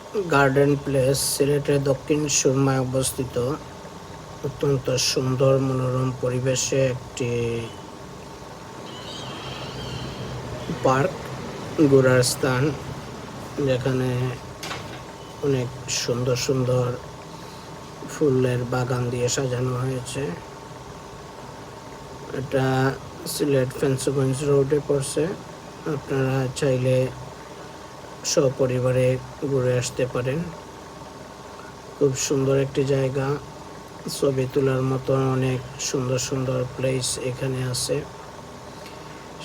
Garden place সিলেটের দক্ষিণ সুরমায় অবস্থিত অত্যন্ত সুন্দর মনোরম পরিবেশে একটি পার্ক, ঘোরার স্থান, যেখানে অনেক সুন্দর সুন্দর ফুলের বাগান দিয়ে সাজানো হয়েছে। এটা সিলেট ফেন্সগঞ্জ রোডে পড়ছে। আপনারা চাইলে সপরিবারে ঘুরে আসতে পারেন। খুব সুন্দর একটি জায়গা, ছবি তোলার মতো অনেক সুন্দর সুন্দর প্লেস এখানে আছে।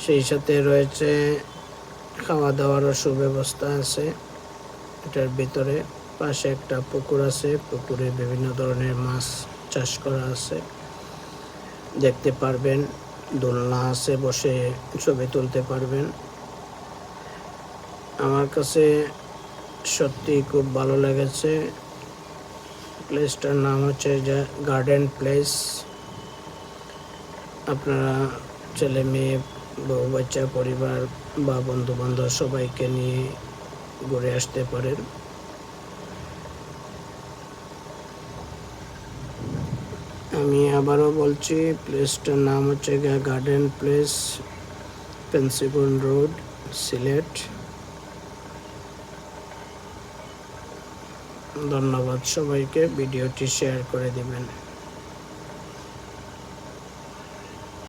সেই সাথে রয়েছে খাওয়া দাওয়ারও সুব্যবস্থা আছে এটার ভিতরে। পাশে একটা পুকুর আছে, পুকুরে বিভিন্ন ধরনের মাছ চাষ করা আছে, দেখতে পারবেন। দোলনা আছে, বসে ছবি তুলতে পারবেন। আমার কাছে সত্যি খুব ভালো লেগেছে। প্লেসটার নাম হচ্ছে গার্ডেন প্লেস। আপনারা ছেলে মেয়ে, বউ বাচ্চা, পরিবার বা বন্ধু বান্ধব সবাইকে নিয়ে ঘুরে আসতে পারেন। আমি আবারও বলছি, প্লেসটার নাম হচ্ছে garden place, Fenchuganj road, Sylhet. ধন্যবাদ সবাইকে, ভিডিওটি শেয়ার করে দিবেন।